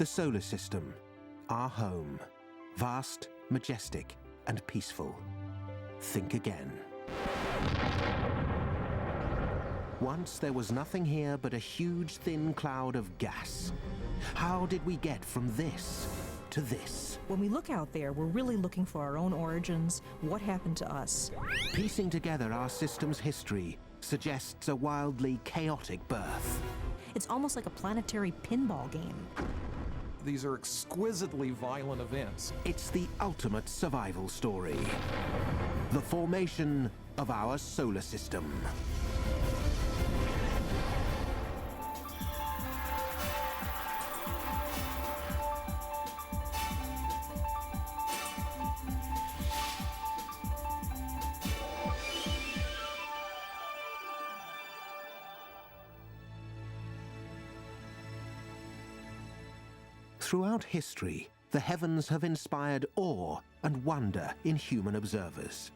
The solar system, our home, vast, majestic, and peaceful. Think again. Once there was nothing here but a huge thin cloud of gas. How did we get from this to this? When we look out there, we're really looking for our own origins, what happened to us. Piecing together our system's history suggests a wildly chaotic birth. It's almost like a planetary pinball game. These are exquisitely violent events. It's the ultimate survival story. The formation of our solar system. Throughout history, the heavens have inspired awe and wonder in human observers.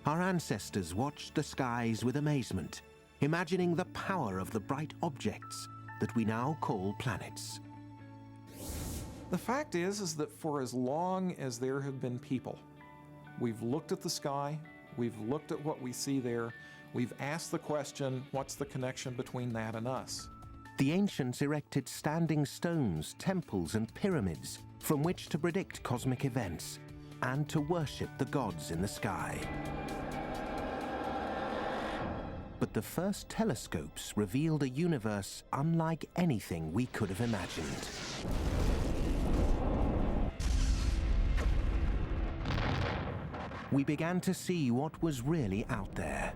Our ancestors watched the skies with amazement, imagining the power of the bright objects that we now call planets. The fact is that for as long as there have been people, we've looked at the sky, we've looked at what we see there, we've asked the question, what's the connection between that and us? The ancients erected standing stones, temples, and pyramids from which to predict cosmic events and to worship the gods in the sky. But the first telescopes revealed a universe unlike anything we could have imagined. We began to see what was really out there.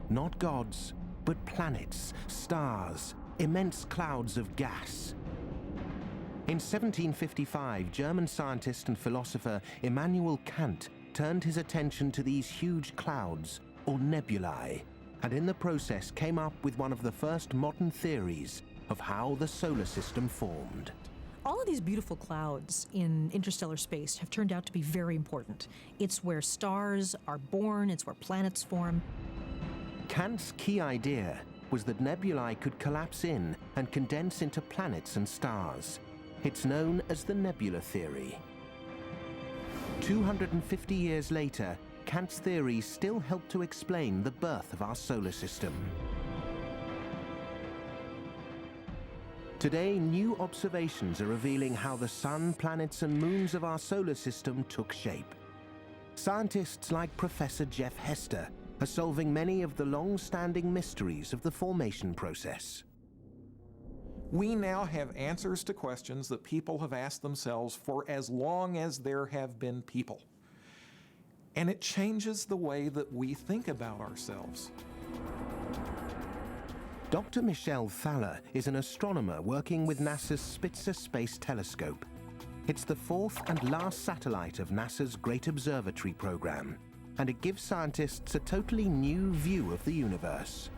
Not gods, but planets, stars, immense clouds of gas. In 1755, German scientist and philosopher Immanuel Kant turned his attention to these huge clouds, or nebulae, and in the process came up with one of the first modern theories of how the solar system formed. All of these beautiful clouds in interstellar space have turned out to be very important. It's where stars are born, it's where planets form. Kant's key idea was that nebulae could collapse in and condense into planets and stars. It's known as the nebula theory. 250 years later, Kant's theories still help to explain the birth of our solar system. Today, new observations are revealing how the sun, planets, and moons of our solar system took shape. Scientists like Professor Jeff Hester are solving many of the long-standing mysteries of the formation process. We now have answers to questions that people have asked themselves for as long as there have been people. And it changes the way that we think about ourselves. Dr. Michelle Thaler is an astronomer working with NASA's Spitzer Space Telescope. It's the fourth and last satellite of NASA's Great Observatory program, and it gives scientists a totally new view of the universe.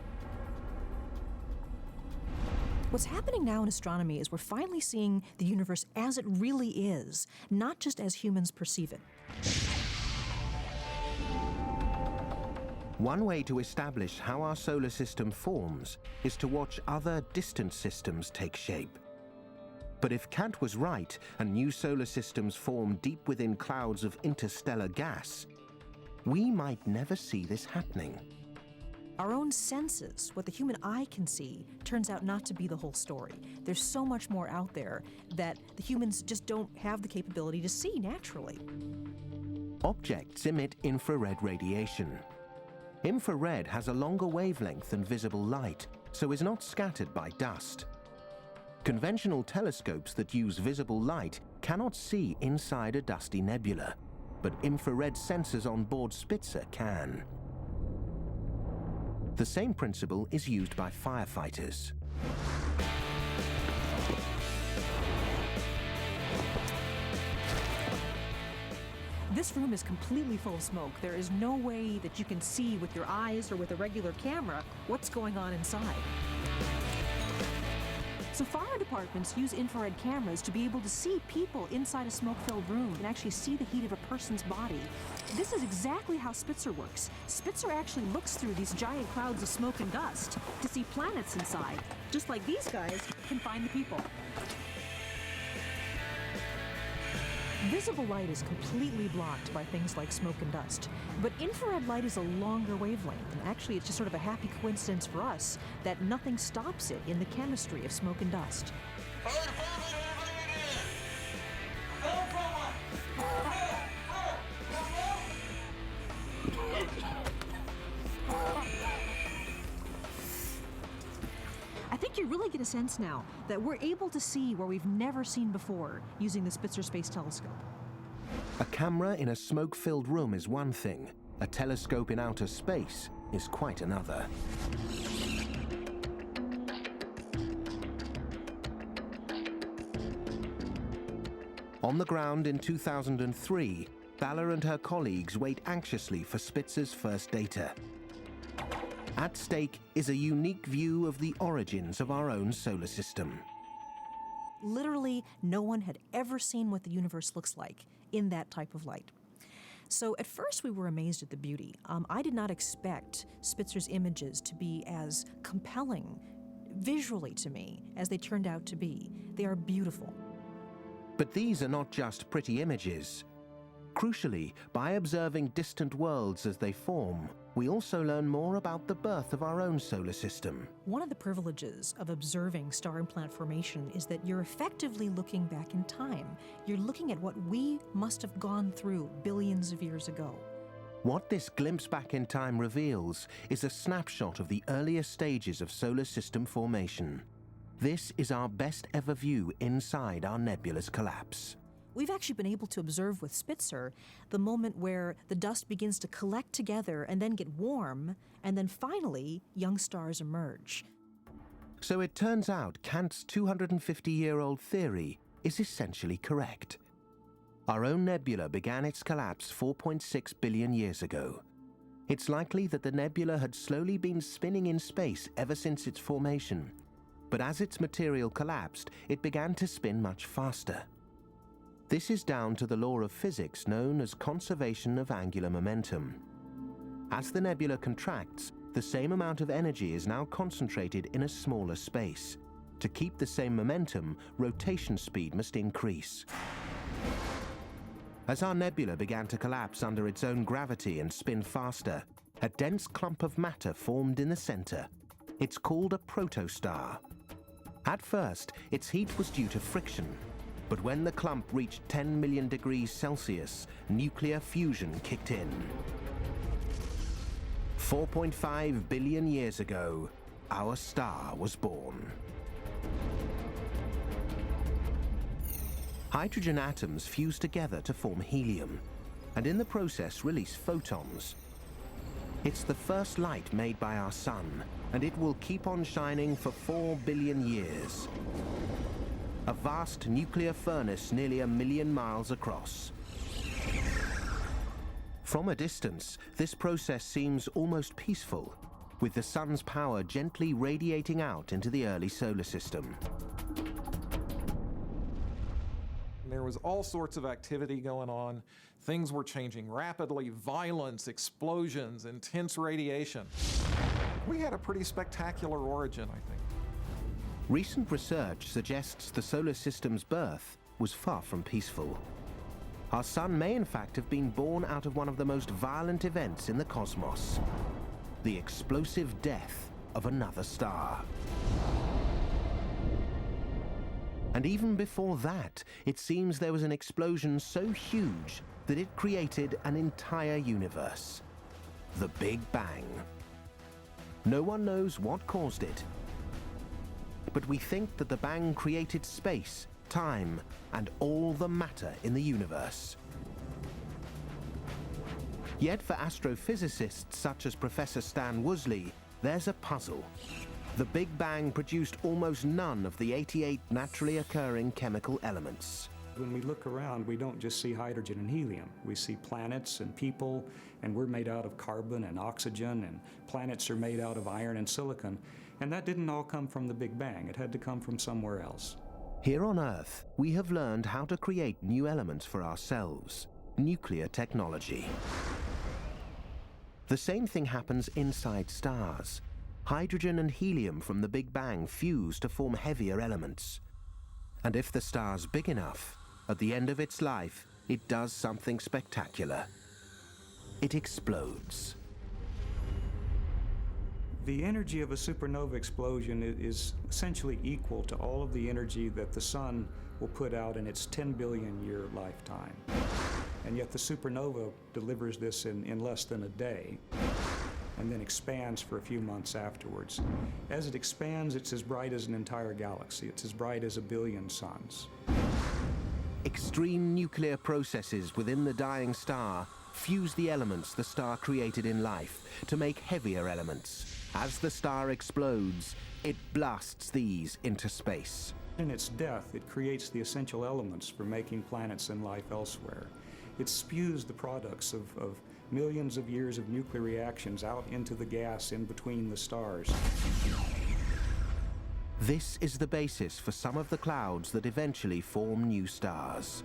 What's happening now in astronomy is we're finally seeing the universe as it really is, not just as humans perceive it. One way to establish how our solar system forms is to watch other distant systems take shape. But if Kant was right and new solar systems form deep within clouds of interstellar gas, we might never see this happening. Our own senses, what the human eye can see, turns out not to be the whole story. There's so much more out there that the humans just don't have the capability to see naturally. Objects emit infrared radiation. Infrared has a longer wavelength than visible light, so is not scattered by dust. Conventional telescopes that use visible light cannot see inside a dusty nebula, but infrared sensors on board Spitzer can. The same principle is used by firefighters. This room is completely full of smoke. There is no way that you can see with your eyes or with a regular camera what's going on inside. So fire departments use infrared cameras to be able to see people inside a smoke-filled room and actually see the heat of a person's body. This is exactly how Spitzer works. Spitzer actually looks through these giant clouds of smoke and dust to see planets inside, just like these guys can find the people. Visible light is completely blocked by things like smoke and dust, but infrared light is a longer wavelength, and actually it's just sort of a happy coincidence for us that nothing stops it in the chemistry of smoke and dust. I think you really get a sense now that we're able to see where we've never seen before using the Spitzer Space Telescope. A camera in a smoke-filled room is one thing. A telescope in outer space is quite another. On the ground in 2003, Balla and her colleagues wait anxiously for Spitzer's first data. At stake is a unique view of the origins of our own solar system. Literally, no one had ever seen what the universe looks like in that type of light. So at first we were amazed at the beauty. I did not expect Spitzer's images to be as compelling visually to me as they turned out to be. They are beautiful. But these are not just pretty images. Crucially, by observing distant worlds as they form, we also learn more about the birth of our own solar system. One of the privileges of observing star and planet formation is that you're effectively looking back in time. You're looking at what we must have gone through billions of years ago. What this glimpse back in time reveals is a snapshot of the earliest stages of solar system formation. This is our best ever view inside our nebula's collapse. We've actually been able to observe with Spitzer the moment where the dust begins to collect together and then get warm, and then finally, young stars emerge. So it turns out Kant's 250-year-old theory is essentially correct. Our own nebula began its collapse 4.6 billion years ago. It's likely that the nebula had slowly been spinning in space ever since its formation, but as its material collapsed, it began to spin much faster. This is down to the law of physics known as conservation of angular momentum. As the nebula contracts, the same amount of energy is now concentrated in a smaller space. To keep the same momentum, rotation speed must increase. As our nebula began to collapse under its own gravity and spin faster, a dense clump of matter formed in the center. It's called a protostar. At first, its heat was due to friction. But when the clump reached 10 million degrees Celsius, nuclear fusion kicked in. 4.5 billion years ago, our star was born. Hydrogen atoms fuse together to form helium, and in the process release photons. It's the first light made by our sun, and it will keep on shining for 4 billion years. A vast nuclear furnace nearly 1 million miles across. From a distance, this process seems almost peaceful, with the sun's power gently radiating out into the early solar system. There was all sorts of activity going on. Things were changing rapidly, violence, explosions, intense radiation. We had a pretty spectacular origin, I think. Recent research suggests the solar system's birth was far from peaceful. Our sun may in fact have been born out of one of the most violent events in the cosmos, the explosive death of another star. And even before that, it seems there was an explosion so huge that it created an entire universe, the Big Bang. No one knows what caused it, but we think that the Bang created space, time, and all the matter in the universe. Yet for astrophysicists such as Professor Stan Worsley, there's a puzzle. The Big Bang produced almost none of the 88 naturally occurring chemical elements. When we look around, we don't just see hydrogen and helium. We see planets and people, and we're made out of carbon and oxygen, and planets are made out of iron and silicon. And that didn't all come from the Big Bang. It had to come from somewhere else. Here on Earth, we have learned how to create new elements for ourselves, nuclear technology. The same thing happens inside stars. Hydrogen and helium from the Big Bang fuse to form heavier elements. And if the star's big enough, at the end of its life, it does something spectacular. It explodes. The energy of a supernova explosion is essentially equal to all of the energy that the sun will put out in its 10 billion year lifetime. And yet the supernova delivers this in less than a day and then expands for a few months afterwards. As it expands, it's as bright as an entire galaxy. It's as bright as a billion suns. Extreme nuclear processes within the dying star fuse the elements the star created in life to make heavier elements. As the star explodes, it blasts these into space. In its death, it creates the essential elements for making planets and life elsewhere. It spews the products of millions of years of nuclear reactions out into the gas in between the stars. This is the basis for some of the clouds that eventually form new stars.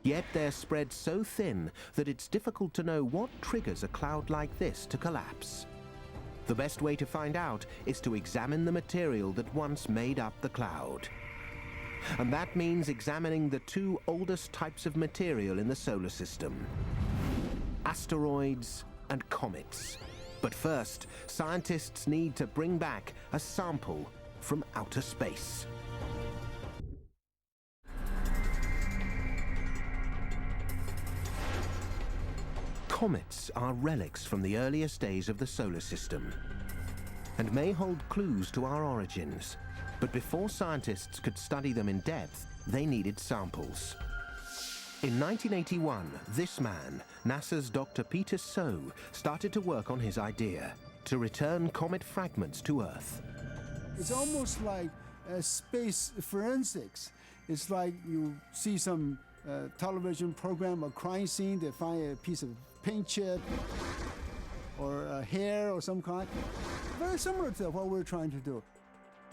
Yet they're spread so thin that it's difficult to know what triggers a cloud like this to collapse. The best way to find out is to examine the material that once made up the cloud. And that means examining the two oldest types of material in the solar system: asteroids and comets. But first, scientists need to bring back a sample from outer space. Comets are relics from the earliest days of the solar system and may hold clues to our origins. But before scientists could study them in depth, they needed samples. In 1981, this man, NASA's Dr. Peter So, started to work on his idea to return comet fragments to Earth. It's almost like space forensics. It's like you see some television program, a crime scene, they find a piece of paint chip or a hair or some kind. Very similar to what we're trying to do.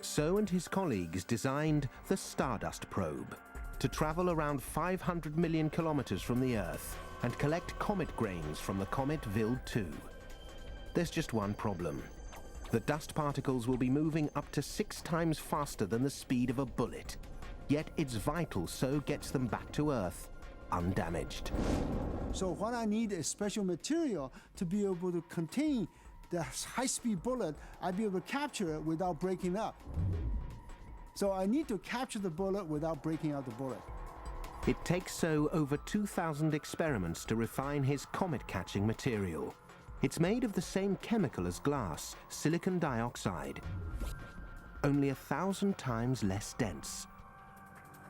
So and his colleagues designed the Stardust probe to travel around 500 million kilometers from the Earth and collect comet grains from the comet Wild 2. There's just one problem. The dust particles will be moving up to 6 times faster than the speed of a bullet. Yet it's vital So gets them back to Earth undamaged. So what I need is special material to be able to contain the high-speed bullet. I'd be able to capture it without breaking up. So I need to capture the bullet without breaking out the bullet. It takes So over 2,000 experiments to refine his comet-catching material. It's made of the same chemical as glass, silicon dioxide, only 1,000 times less dense.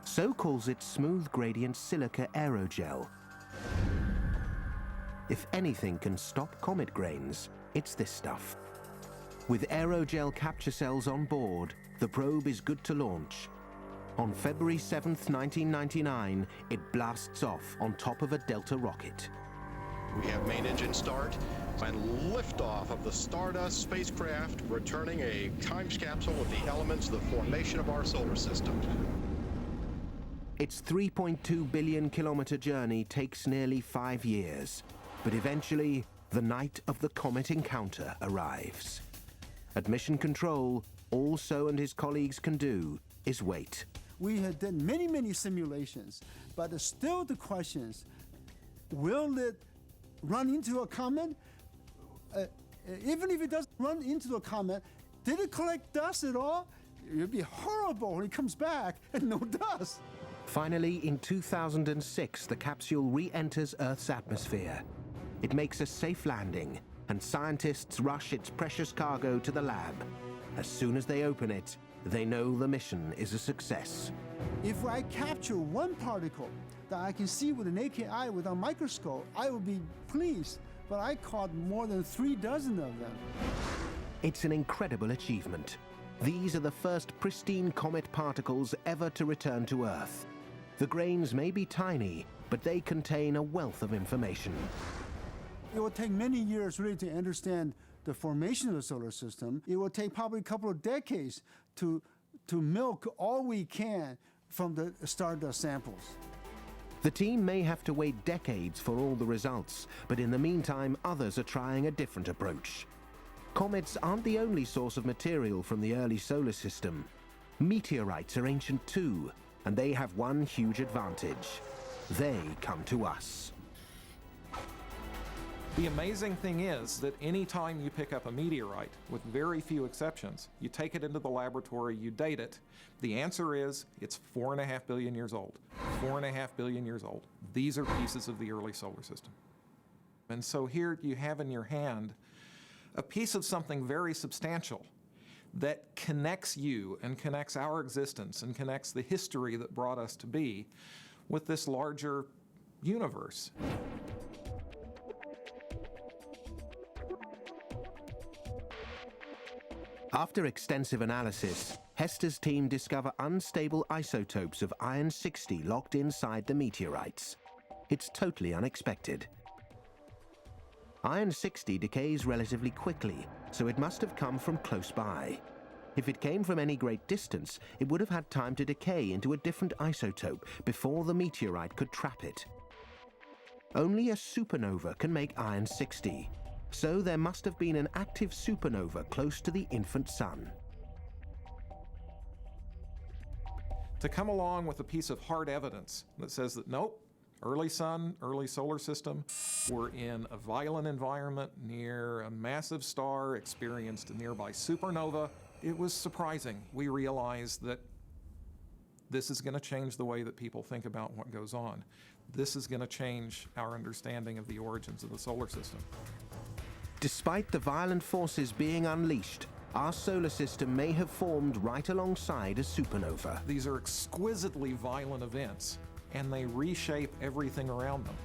So calls it smooth gradient silica aerogel. If anything can stop comet grains, it's this stuff. With aerogel capture cells on board, the probe is good to launch. On February 7th, 1999, it blasts off on top of a Delta rocket. We have main engine start and liftoff of the Stardust spacecraft, returning a time capsule with the elements of the formation of our solar system. Its 3.2 billion kilometer journey takes nearly 5 years, but eventually, the night of the comet encounter arrives. At Mission Control, all So and his colleagues can do is wait. We have done many, many simulations, but still the questions, will it run into a comet? Even if it doesn't run into a comet, did it collect dust at all? It would be horrible when it comes back and no dust. Finally, in 2006, the capsule re-enters Earth's atmosphere. It makes a safe landing, and scientists rush its precious cargo to the lab. As soon as they open it, they know the mission is a success. If I capture one particle that I can see with the naked eye without a microscope, I will be pleased. But I caught more than 3 dozen of them. It's an incredible achievement. These are the first pristine comet particles ever to return to Earth. The grains may be tiny, but they contain a wealth of information. It will take many years really to understand the formation of the solar system. It will take probably a couple of decades to milk all we can from the Stardust samples. The team may have to wait decades for all the results, but in the meantime, others are trying a different approach. Comets aren't the only source of material from the early solar system. Meteorites are ancient too, and they have one huge advantage. they come to us. The amazing thing is that any time you pick up a meteorite, with very few exceptions, you take it into the laboratory, you date it, the answer is it's 4.5 billion years old. 4.5 billion years old. These are pieces of the early solar system. And so here you have in your hand a piece of something very substantial that connects you and connects our existence and connects the history that brought us to be with this larger universe. After extensive analysis, Hester's team discover unstable isotopes of iron-60 locked inside the meteorites. It's totally unexpected. Iron-60 decays relatively quickly, so it must have come from close by. If it came from any great distance, it would have had time to decay into a different isotope before the meteorite could trap it. Only a supernova can make iron-60. So there must have been an active supernova close to the infant sun. To come along with a piece of hard evidence that says that nope, early sun, early solar system, were in a violent environment near a massive star, experienced a nearby supernova, it was surprising. We realized that this is going to change the way that people think about what goes on. This is going to change our understanding of the origins of the solar system. Despite the violent forces being unleashed, our solar system may have formed right alongside a supernova. These are exquisitely violent events, and they reshape everything around them.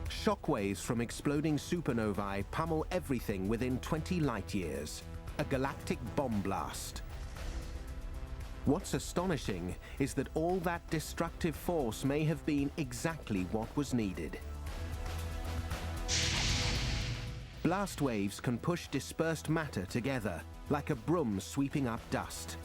Shockwaves from exploding supernovae pummel everything within 20 light-years. A galactic bomb blast. What's astonishing is that all that destructive force may have been exactly what was needed. Blast waves can push dispersed matter together, like a broom sweeping up dust.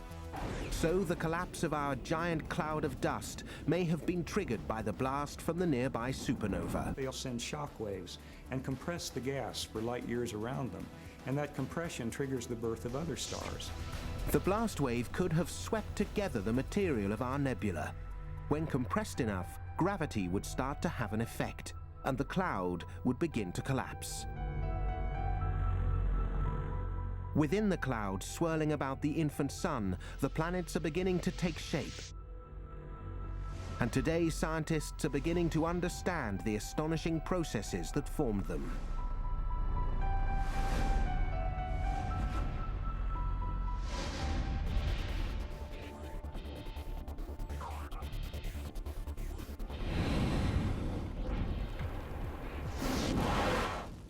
So the collapse of our giant cloud of dust may have been triggered by the blast from the nearby supernova. They'll send shock waves and compress the gas for light years around them, and that compression triggers the birth of other stars. The blast wave could have swept together the material of our nebula. When compressed enough, gravity would start to have an effect, and the cloud would begin to collapse. Within the cloud swirling about the infant sun, the planets are beginning to take shape. And today, scientists are beginning to understand the astonishing processes that formed them.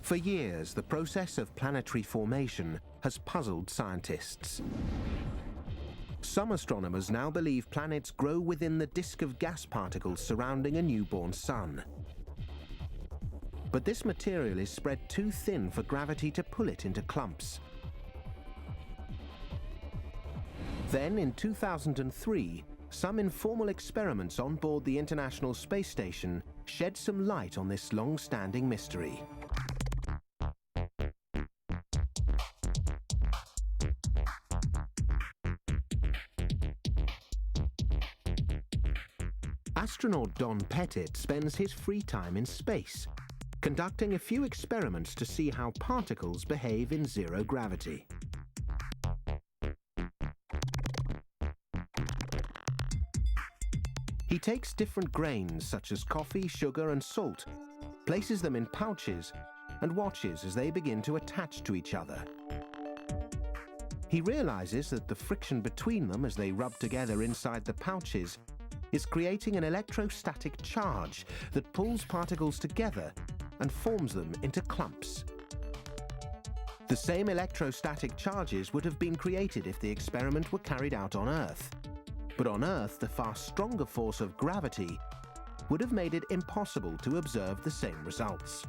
For years, the process of planetary formation has puzzled scientists. Some astronomers now believe planets grow within the disk of gas particles surrounding a newborn sun. But this material is spread too thin for gravity to pull it into clumps. Then, in 2003, some informal experiments on board the International Space Station shed some light on this long-standing mystery. Astronaut Don Pettit spends his free time in space, conducting a few experiments to see how particles behave in zero gravity. He takes different grains such as coffee, sugar, and salt, places them in pouches, and watches as they begin to attach to each other. He realizes that the friction between them as they rub together inside the pouches is creating an electrostatic charge that pulls particles together and forms them into clumps. The same electrostatic charges would have been created if the experiment were carried out on Earth. But on Earth, the far stronger force of gravity would have made it impossible to observe the same results.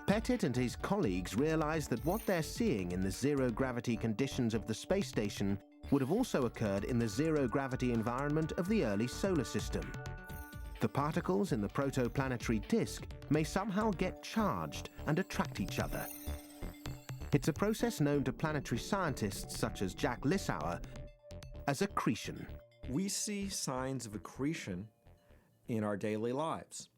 Pettit and his colleagues realized that what they're seeing in the zero-gravity conditions of the space station would have also occurred in the zero-gravity environment of the early solar system. The particles in the protoplanetary disk may somehow get charged and attract each other. It's a process known to planetary scientists such as Jack Lissauer as accretion. We see signs of accretion in our daily lives.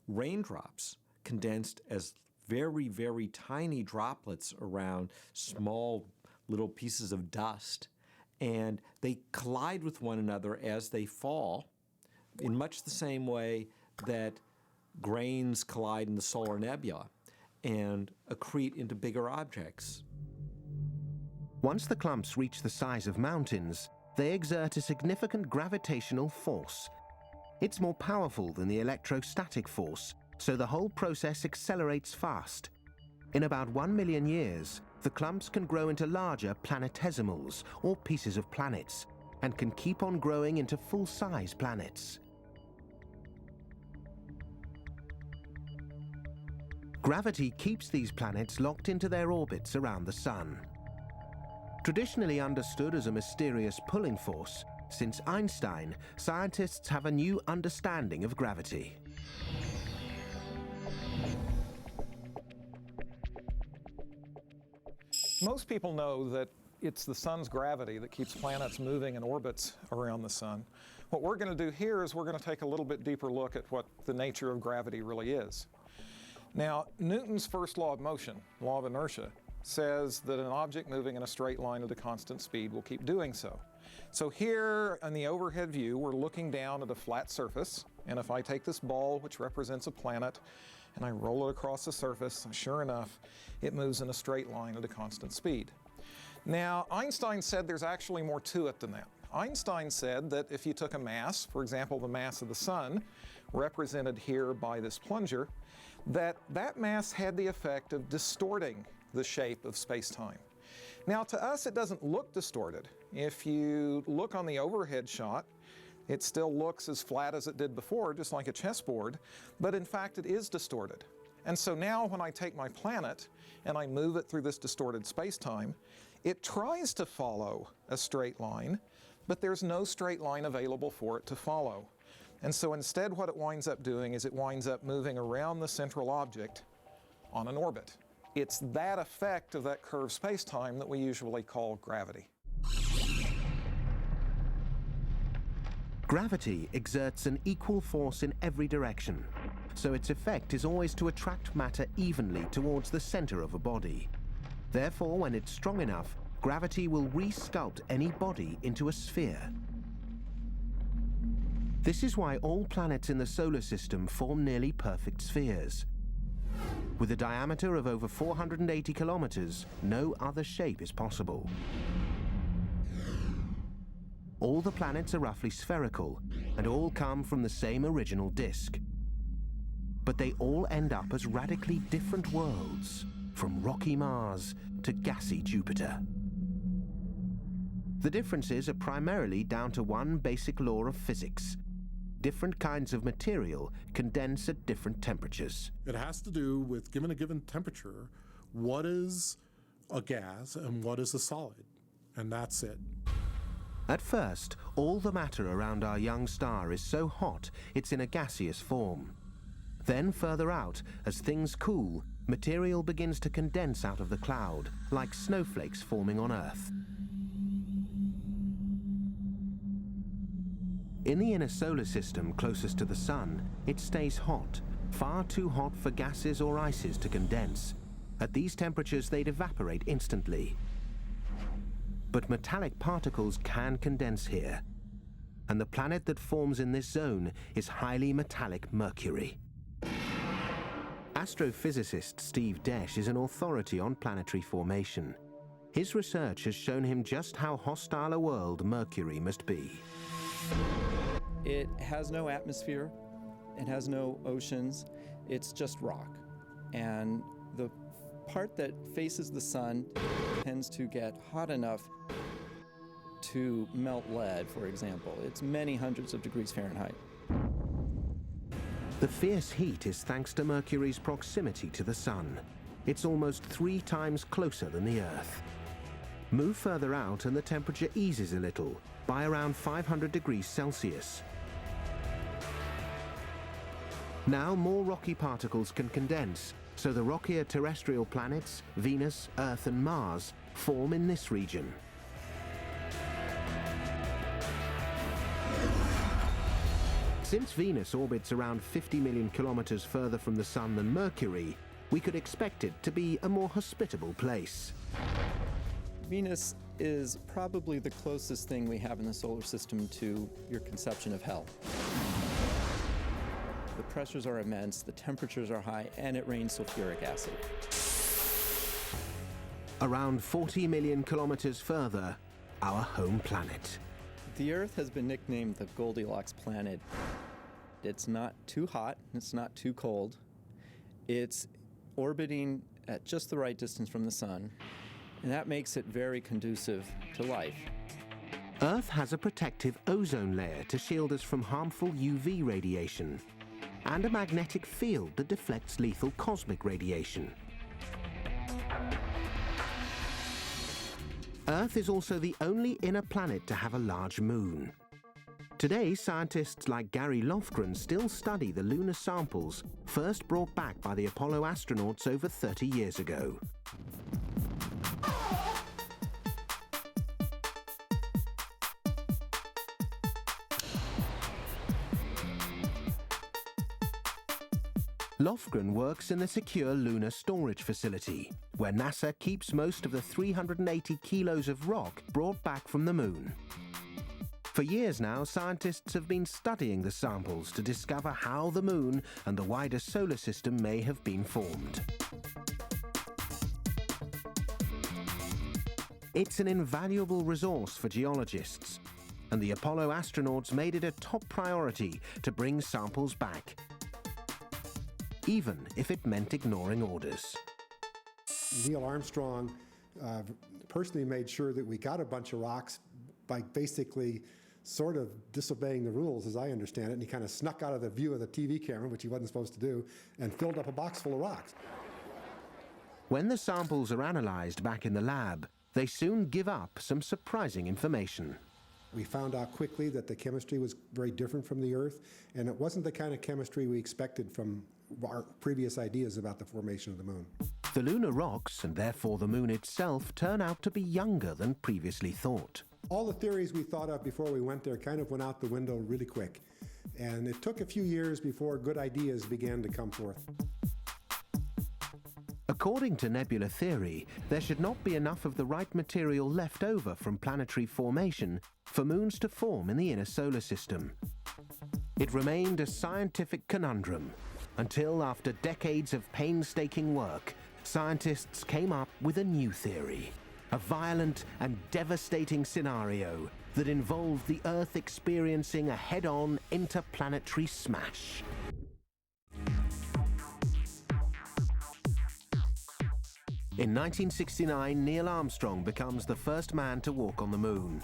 Raindrops condensed as very, very tiny droplets around small little pieces of dust, and they collide with one another as they fall in much the same way that grains collide in the solar nebula and accrete into bigger objects. Once the clumps reach the size of mountains, they exert a significant gravitational force. It's more powerful than the electrostatic force, so the whole process accelerates fast. In about 1 million years, the clumps can grow into larger planetesimals, or pieces of planets, and can keep on growing into full-size planets. Gravity keeps these planets locked into their orbits around the Sun. Traditionally understood as a mysterious pulling force, since Einstein, scientists have a new understanding of gravity. Most people know that it's the sun's gravity that keeps planets moving in orbits around the sun. What we're going to do here is we're going to take a little bit deeper look at what the nature of gravity really is. Now, Newton's first law of motion, law of inertia, says that an object moving in a straight line at a constant speed will keep doing so. So here in the overhead view, we're looking down at a flat surface, and if I take this ball, which represents a planet, and I roll it across the surface, sure enough, it moves in a straight line at a constant speed. Now, Einstein said there's actually more to it than that. Einstein said that if you took a mass, for example, the mass of the sun, represented here by this plunger, that mass had the effect of distorting the shape of space-time. Now, to us, it doesn't look distorted. If you look on the overhead shot, it still looks as flat as it did before, just like a chessboard, but in fact it is distorted. And so now when I take my planet and I move it through this distorted space-time, it tries to follow a straight line, but there's no straight line available for it to follow. And so instead what it winds up doing is it winds up moving around the central object on an orbit. It's that effect of that curved space-time that we usually call gravity. Gravity exerts an equal force in every direction, so its effect is always to attract matter evenly towards the center of a body. Therefore, when it's strong enough, gravity will re-sculpt any body into a sphere. This is why all planets in the solar system form nearly perfect spheres. With a diameter of over 480 kilometers, no other shape is possible. All the planets are roughly spherical, and all come from the same original disk. But they all end up as radically different worlds, from rocky Mars to gassy Jupiter. The differences are primarily down to one basic law of physics. Different kinds of material condense at different temperatures. It has to do with, given a given temperature, what is a gas and what is a solid, and that's it. At first, all the matter around our young star is so hot it's in a gaseous form. Then further out, as things cool, material begins to condense out of the cloud, like snowflakes forming on Earth. In the inner solar system closest to the Sun, it stays hot, far too hot for gases or ices to condense. At these temperatures, they'd evaporate instantly. But metallic particles can condense here, and the planet that forms in this zone is highly metallic Mercury. Astrophysicist Steve Desch is an authority on planetary formation. His research has shown him just how hostile a world Mercury must be. It has no atmosphere, it has no oceans, it's just rock. And the part that faces the sun tends to get hot enough to melt lead, for example. It's many hundreds of degrees Fahrenheit. The fierce heat is thanks to Mercury's proximity to the Sun. It's almost 3 times closer than the Earth. Move further out and the temperature eases a little, by around 500 degrees Celsius. Now more rocky particles can condense, so the rockier terrestrial planets, Venus, Earth and Mars, form in this region. Since Venus orbits around 50 million kilometers further from the Sun than Mercury, we could expect it to be a more hospitable place. Venus is probably the closest thing we have in the solar system to your conception of hell. The pressures are immense, the temperatures are high, and it rains sulfuric acid. Around 40 million kilometers further, our home planet. The Earth has been nicknamed the Goldilocks planet. It's not too hot, it's not too cold. It's orbiting at just the right distance from the Sun, and that makes it very conducive to life. Earth has a protective ozone layer to shield us from harmful UV radiation, and a magnetic field that deflects lethal cosmic radiation. Earth is also the only inner planet to have a large moon. Today, scientists like Gary Lofgren still study the lunar samples first brought back by the Apollo astronauts over 30 years ago. Lofgren works in the secure lunar storage facility, where NASA keeps most of the 380 kilos of rock brought back from the moon. For years now, scientists have been studying the samples to discover how the moon and the wider solar system may have been formed. It's an invaluable resource for geologists, and the Apollo astronauts made it a top priority to bring samples back, even if it meant ignoring orders. Neil Armstrong personally made sure that we got a bunch of rocks by basically sort of disobeying the rules, as I understand it, and he kind of snuck out of the view of the TV camera, which he wasn't supposed to do, and filled up a box full of rocks. When the samples are analyzed back in the lab, they soon give up some surprising information. We found out quickly that the chemistry was very different from the Earth, and it wasn't the kind of chemistry we expected from our previous ideas about the formation of the moon. The lunar rocks, and therefore the moon itself, turn out to be younger than previously thought. All the theories we thought of before we went there kind of went out the window really quick. And it took a few years before good ideas began to come forth. According to nebular theory, there should not be enough of the right material left over from planetary formation for moons to form in the inner solar system. It remained a scientific conundrum until, after decades of painstaking work, scientists came up with a new theory. A violent and devastating scenario that involved the Earth experiencing a head-on interplanetary smash. In 1969, Neil Armstrong becomes the first man to walk on the moon.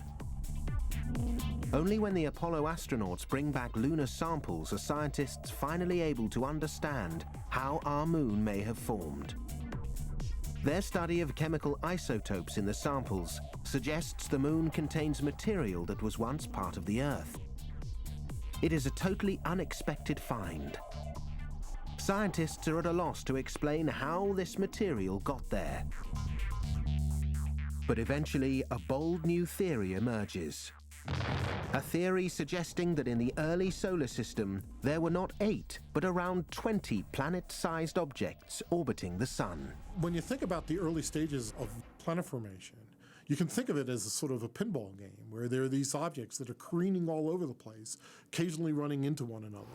Only when the Apollo astronauts bring back lunar samples are scientists finally able to understand how our moon may have formed. Their study of chemical isotopes in the samples suggests the moon contains material that was once part of the Earth. It is a totally unexpected find. Scientists are at a loss to explain how this material got there. But eventually, a bold new theory emerges. A theory suggesting that in the early solar system, there were not 8, but around 20 planet-sized objects orbiting the Sun. When you think about the early stages of planet formation, you can think of it as a sort of a pinball game where there are these objects that are careening all over the place, occasionally running into one another.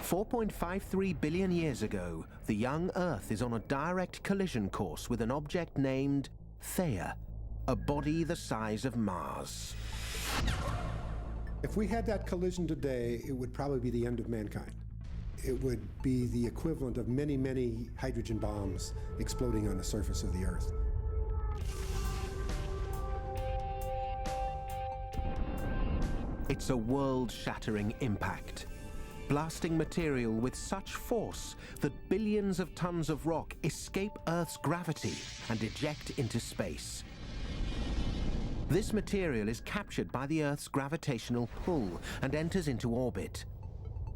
4.53 billion years ago, the young Earth is on a direct collision course with an object named Theia, a body the size of Mars. If we had that collision today, it would probably be the end of mankind. It would be the equivalent of many, many hydrogen bombs exploding on the surface of the Earth. It's a world-shattering impact, blasting material with such force that billions of tons of rock escape Earth's gravity and eject into space. This material is captured by the Earth's gravitational pull and enters into orbit.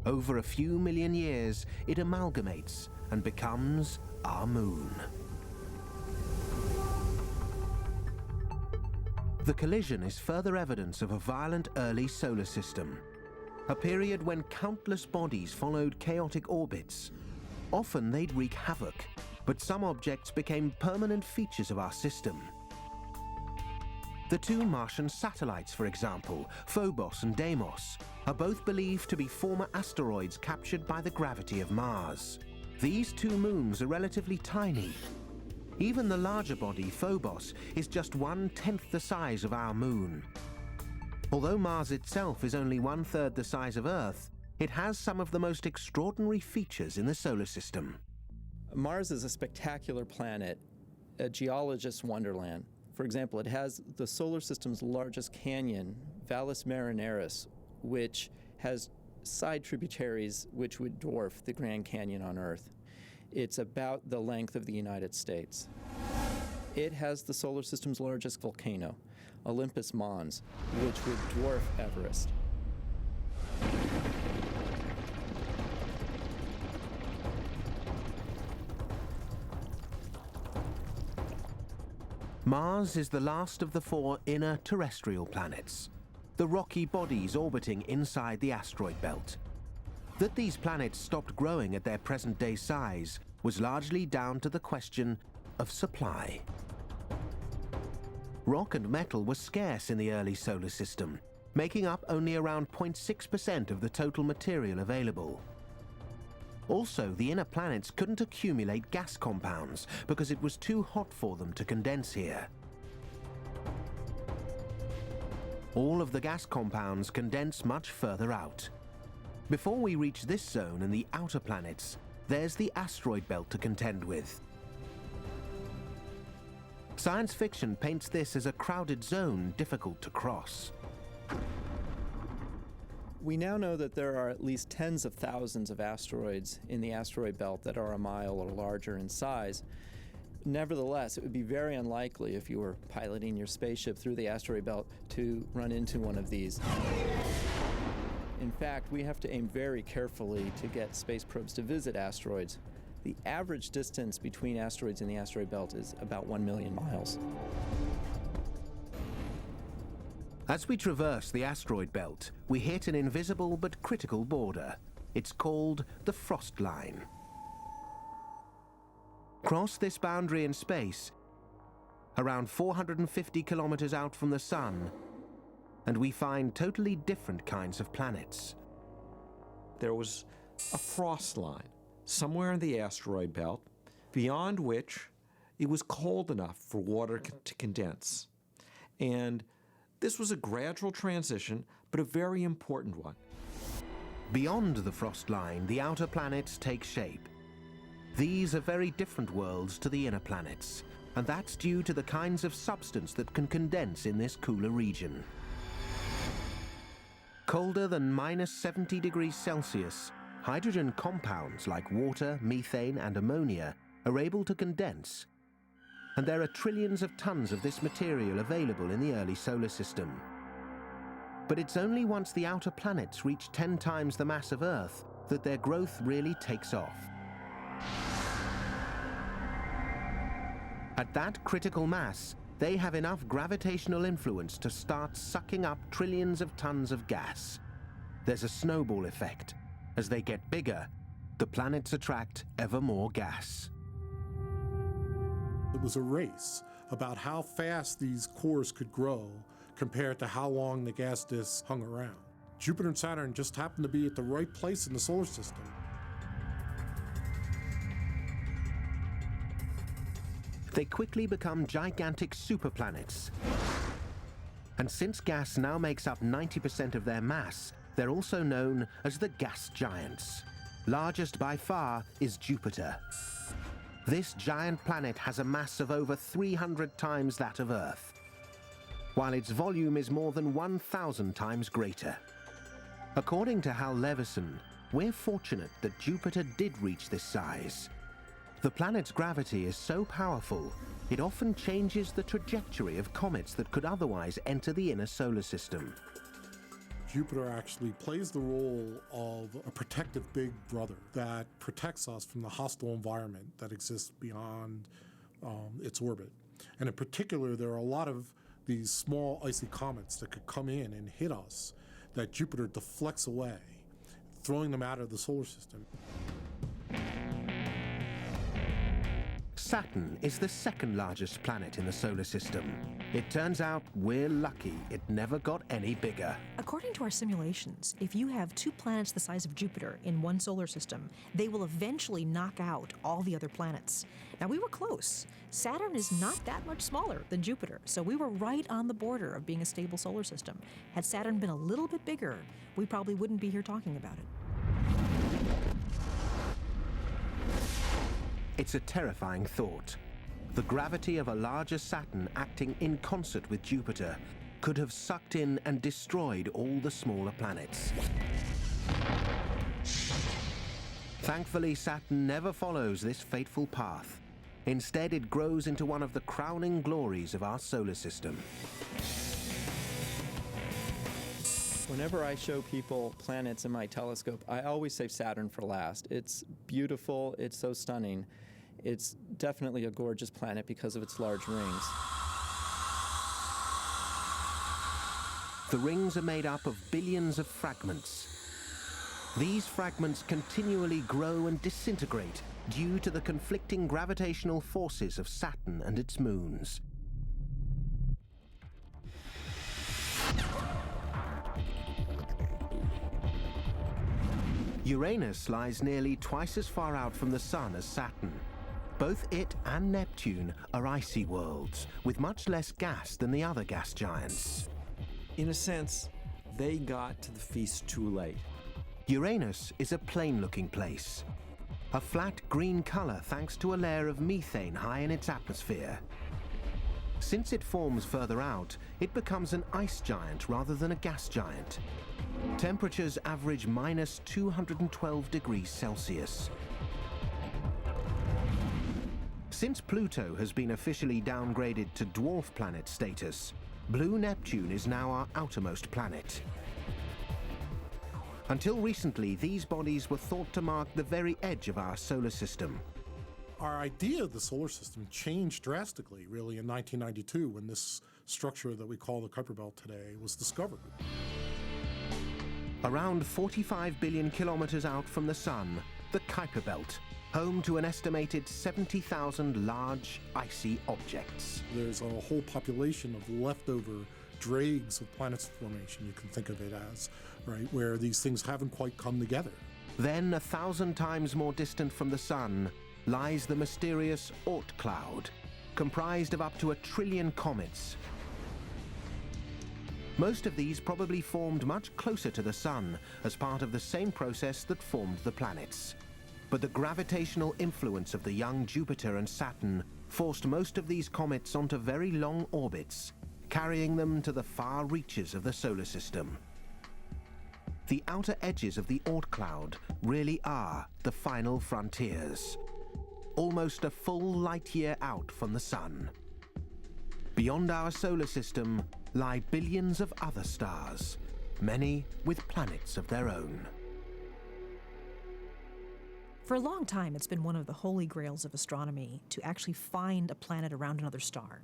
Over a few million years, it amalgamates and becomes our moon. The collision is further evidence of a violent early solar system, a period when countless bodies followed chaotic orbits. Often they'd wreak havoc, but some objects became permanent features of our system. The two Martian satellites, for example, Phobos and Deimos, are both believed to be former asteroids captured by the gravity of Mars. These two moons are relatively tiny. Even the larger body, Phobos, is just 1/10 the size of our moon. Although Mars itself is only 1/3 the size of Earth, it has some of the most extraordinary features in the solar system. Mars is a spectacular planet, a geologist's wonderland. For example, it has the solar system's largest canyon, Valles Marineris, which has side tributaries which would dwarf the Grand Canyon on Earth. It's about the length of the United States. It has the solar system's largest volcano, Olympus Mons, which would dwarf Everest. Mars is the last of the 4 inner terrestrial planets, the rocky bodies orbiting inside the asteroid belt. That these planets stopped growing at their present-day size was largely down to the question of supply. Rock and metal were scarce in the early solar system, making up only around 0.6% of the total material available. Also, the inner planets couldn't accumulate gas compounds because it was too hot for them to condense here. All of the gas compounds condense much further out. Before we reach this zone and the outer planets, there's the asteroid belt to contend with. Science fiction paints this as a crowded zone difficult to cross. We now know that there are at least tens of thousands of asteroids in the asteroid belt that are a mile or larger in size. Nevertheless, it would be very unlikely if you were piloting your spaceship through the asteroid belt to run into one of these. In fact, we have to aim very carefully to get space probes to visit asteroids. The average distance between asteroids in the asteroid belt is about 1 million miles. As we traverse the asteroid belt, we hit an invisible but critical border. It's called the frost line. Cross this boundary in space, around 450 kilometers out from the Sun, and we find totally different kinds of planets. There was a frost line somewhere in the asteroid belt, beyond which it was cold enough for water to condense. And this was a gradual transition, but a very important one. Beyond the frost line, the outer planets take shape. These are very different worlds to the inner planets, and that's due to the kinds of substance that can condense in this cooler region. Colder than -70 degrees Celsius, hydrogen compounds like water, methane, and ammonia are able to condense. And there are trillions of tons of this material available in the early solar system. But it's only once the outer planets reach 10 times the mass of Earth that their growth really takes off. At that critical mass, they have enough gravitational influence to start sucking up trillions of tons of gas. There's a snowball effect. As they get bigger, the planets attract ever more gas. It was a race about how fast these cores could grow compared to how long the gas disks hung around. Jupiter and Saturn just happened to be at the right place in the solar system. They quickly become gigantic superplanets. And since gas now makes up 90% of their mass, they're also known as the gas giants. Largest by far is Jupiter. This giant planet has a mass of over 300 times that of Earth, while its volume is more than 1,000 times greater. According to Hal Leveson, we're fortunate that Jupiter did reach this size. The planet's gravity is so powerful, it often changes the trajectory of comets that could otherwise enter the inner solar system. Jupiter actually plays the role of a protective big brother that protects us from the hostile environment that exists beyond its orbit. And in particular, there are a lot of these small icy comets that could come in and hit us, that Jupiter deflects away, throwing them out of the solar system. Saturn is the second largest planet in the solar system. It turns out we're lucky it never got any bigger. According to our simulations, if you have two planets the size of Jupiter in one solar system, they will eventually knock out all the other planets. Now, we were close. Saturn is not that much smaller than Jupiter, so we were right on the border of being a stable solar system. Had Saturn been a little bit bigger, we probably wouldn't be here talking about it. It's a terrifying thought. The gravity of a larger Saturn acting in concert with Jupiter could have sucked in and destroyed all the smaller planets. Thankfully, Saturn never follows this fateful path. Instead, it grows into one of the crowning glories of our solar system. Whenever I show people planets in my telescope, I always save Saturn for last. It's beautiful, it's so stunning. It's definitely a gorgeous planet because of its large rings. The rings are made up of billions of fragments. These fragments continually grow and disintegrate due to the conflicting gravitational forces of Saturn and its moons. Uranus lies nearly twice as far out from the Sun as Saturn. Both it and Neptune are icy worlds, with much less gas than the other gas giants. In a sense, they got to the feast too late. Uranus is a plain-looking place. A flat green color thanks to a layer of methane high in its atmosphere. Since it forms further out, it becomes an ice giant rather than a gas giant. Temperatures average minus 212 degrees Celsius. Since Pluto has been officially downgraded to dwarf planet status, Blue Neptune is now our outermost planet. Until recently, these bodies were thought to mark the very edge of our solar system. Our idea of the solar system changed drastically, really, in 1992 when this structure that we call the Kuiper Belt today was discovered. Around 45 billion kilometers out from the Sun, the Kuiper Belt, home to an estimated 70,000 large, icy objects. There's a whole population of leftover dregs of planets formation, you can think of it as, right, where these things haven't quite come together. Then, 1,000 times more distant from the Sun, lies the mysterious Oort cloud, comprised of up to 1 trillion comets. Most of these probably formed much closer to the Sun as part of the same process that formed the planets. But the gravitational influence of the young Jupiter and Saturn forced most of these comets onto very long orbits, carrying them to the far reaches of the solar system. The outer edges of the Oort cloud really are the final frontiers, almost a full light year out from the Sun. Beyond our solar system lie billions of other stars, many with planets of their own. For a long time, it's been one of the holy grails of astronomy to actually find a planet around another star.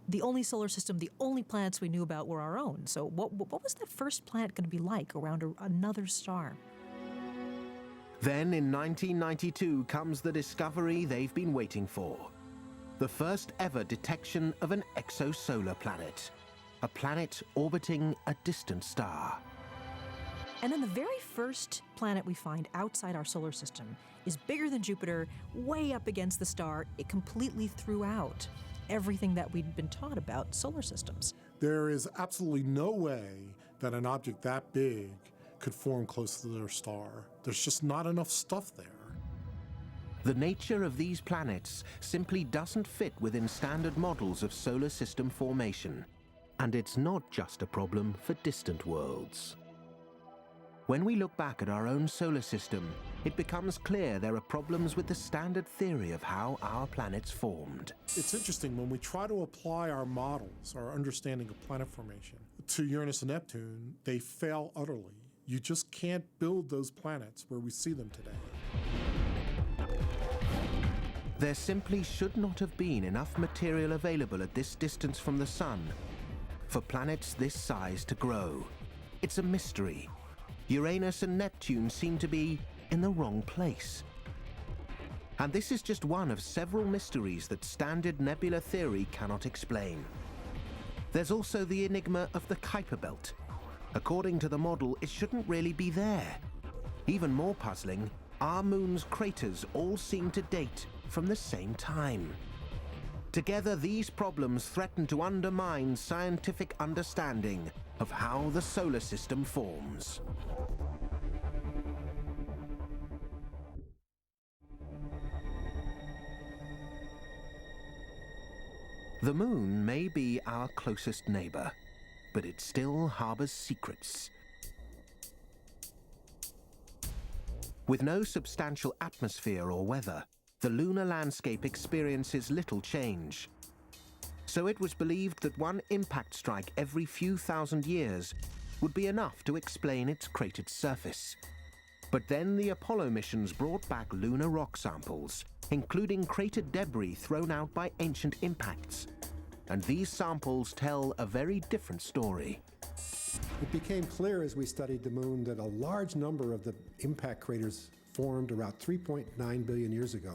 The only solar system, the only planets we knew about were our own. So what was that first planet going to be like around another star? Then in 1992 comes the discovery they've been waiting for. The first ever detection of an exosolar planet. A planet orbiting a distant star. And then the very first planet we find outside our solar system is bigger than Jupiter, way up against the star. It completely threw out everything that we'd been taught about solar systems. There is absolutely no way that an object that big could form close to their star. There's just not enough stuff there. The nature of these planets simply doesn't fit within standard models of solar system formation. And it's not just a problem for distant worlds. When we look back at our own solar system, it becomes clear there are problems with the standard theory of how our planets formed. It's interesting, when we try to apply our models, our understanding of planet formation, to Uranus and Neptune, they fail utterly. You just can't build those planets where we see them today. There simply should not have been enough material available at this distance from the Sun for planets this size to grow. It's a mystery. Uranus and Neptune seem to be in the wrong place. And this is just one of several mysteries that standard nebula theory cannot explain. There's also the enigma of the Kuiper Belt. According to the model, it shouldn't really be there. Even more puzzling, our moon's craters all seem to date from the same time. Together, these problems threaten to undermine scientific understanding of how the solar system forms. The moon may be our closest neighbor, but it still harbors secrets. With no substantial atmosphere or weather, the lunar landscape experiences little change. So it was believed that one impact strike every few thousand years would be enough to explain its cratered surface. But then the Apollo missions brought back lunar rock samples, including cratered debris thrown out by ancient impacts. And these samples tell a very different story. It became clear as we studied the moon that a large number of the impact craters formed around 3.9 billion years ago.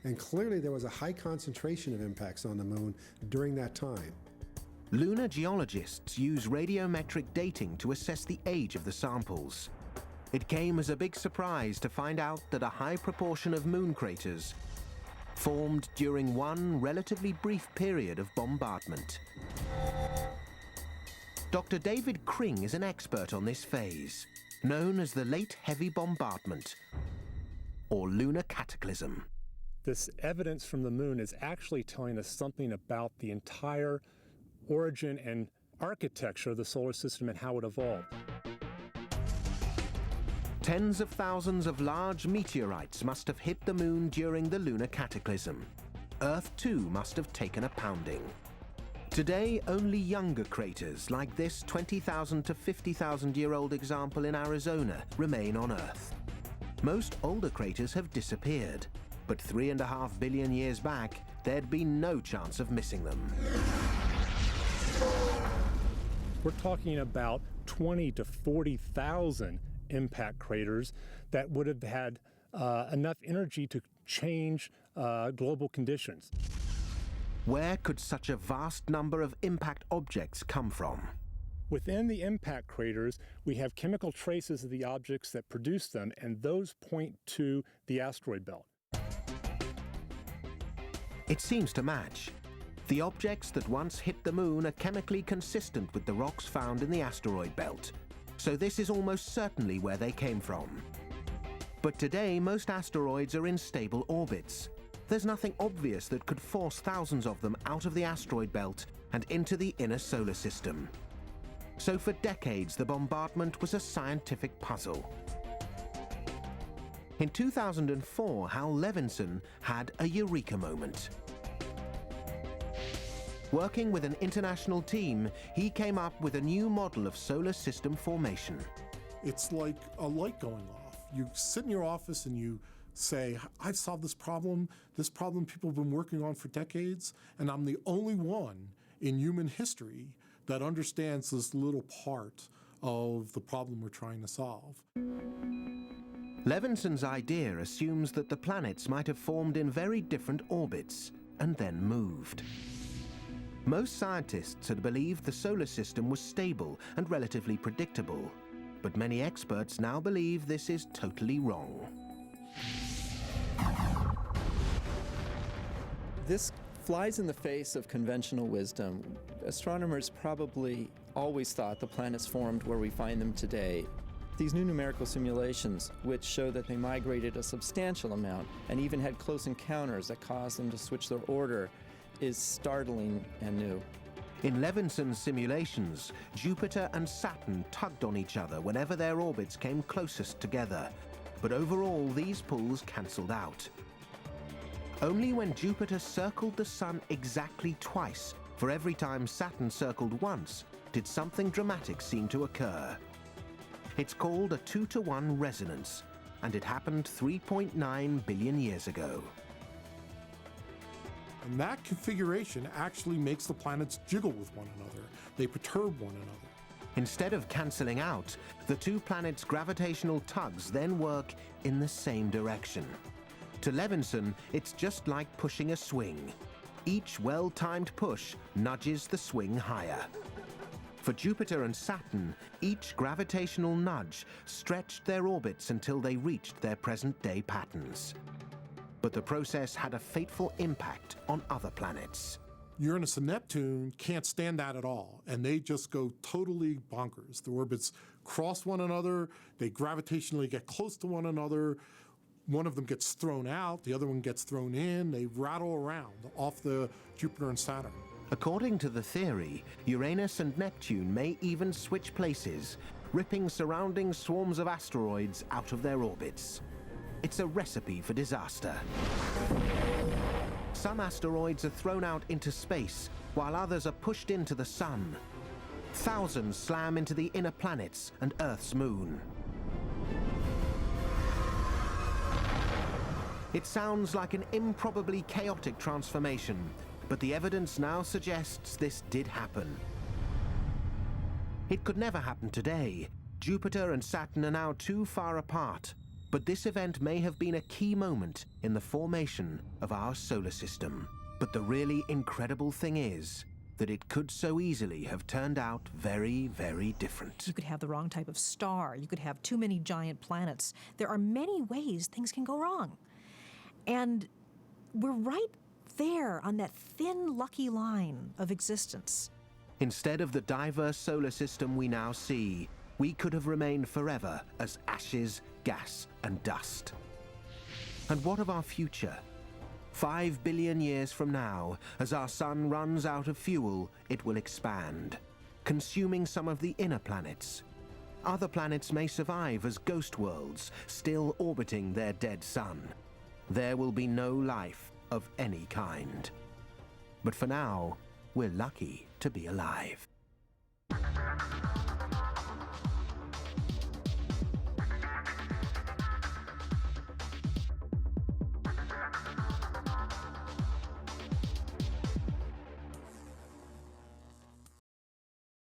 And clearly there was a high concentration of impacts on the moon during that time. Lunar geologists use radiometric dating to assess the age of the samples. It came as a big surprise to find out that a high proportion of moon craters formed during one relatively brief period of bombardment. Dr. David Kring is an expert on this phase, known as the Late Heavy Bombardment, or lunar cataclysm. This evidence from the moon is actually telling us something about the entire origin and architecture of the solar system and how it evolved. Tens of thousands of large meteorites must have hit the moon during the lunar cataclysm. Earth, too, must have taken a pounding. Today, only younger craters, like this 20,000 to 50,000-year-old example in Arizona, remain on Earth. Most older craters have disappeared, but 3.5 billion years back, there'd be no chance of missing them. We're talking about 20 to 40,000 impact craters that would have had enough energy to change global conditions. Where could such a vast number of impact objects come from? Within the impact craters, we have chemical traces of the objects that produce them, and those point to the asteroid belt. It seems to match. The objects that once hit the moon are chemically consistent with the rocks found in the asteroid belt. So this is almost certainly where they came from. But today, most asteroids are in stable orbits. There's nothing obvious that could force thousands of them out of the asteroid belt and into the inner solar system. So for decades, the bombardment was a scientific puzzle. In 2004, Hal Levinson had a eureka moment. Working with an international team, he came up with a new model of solar system formation. It's like a light going off. You sit in your office and you say, I've solved this problem people have been working on for decades, and I'm the only one in human history that understands this little part of the problem we're trying to solve. Levinson's idea assumes that the planets might have formed in very different orbits and then moved. Most scientists had believed the solar system was stable and relatively predictable, but many experts now believe this is totally wrong. This flies in the face of conventional wisdom. Astronomers probably always thought the planets formed where we find them today. These new numerical simulations, which show that they migrated a substantial amount and even had close encounters that caused them to switch their order, is startling and new. In Levinson's simulations, Jupiter and Saturn tugged on each other whenever their orbits came closest together, but overall these pulls cancelled out. Only when Jupiter circled the Sun exactly twice, for every time Saturn circled once, did something dramatic seem to occur. It's called a 2-to-1 resonance, and it happened 3.9 billion years ago. And that configuration actually makes the planets jiggle with one another. They perturb one another. Instead of cancelling out, the two planets' gravitational tugs then work in the same direction. To Levinson, it's just like pushing a swing. Each well-timed push nudges the swing higher. For Jupiter and Saturn, each gravitational nudge stretched their orbits until they reached their present-day patterns. But the process had a fateful impact on other planets. Uranus and Neptune can't stand that at all, and they just go totally bonkers. The orbits cross one another, they gravitationally get close to one another. One of them gets thrown out, the other one gets thrown in. They rattle around off the Jupiter and Saturn. According to the theory, Uranus and Neptune may even switch places, ripping surrounding swarms of asteroids out of their orbits. It's a recipe for disaster. Some asteroids are thrown out into space, while others are pushed into the sun. Thousands slam into the inner planets and Earth's moon. It sounds like an improbably chaotic transformation, but the evidence now suggests this did happen. It could never happen today. Jupiter and Saturn are now too far apart, but this event may have been a key moment in the formation of our solar system. But the really incredible thing is that it could so easily have turned out very, very different. You could have the wrong type of star. You could have too many giant planets. There are many ways things can go wrong. And we're right there on that thin, lucky line of existence. Instead of the diverse solar system we now see, we could have remained forever as ashes, gas, and dust. And what of our future? 5 billion years from now, as our sun runs out of fuel, it will expand, consuming some of the inner planets. Other planets may survive as ghost worlds, still orbiting their dead sun. There will be no life of any kind. But for now, we're lucky to be alive.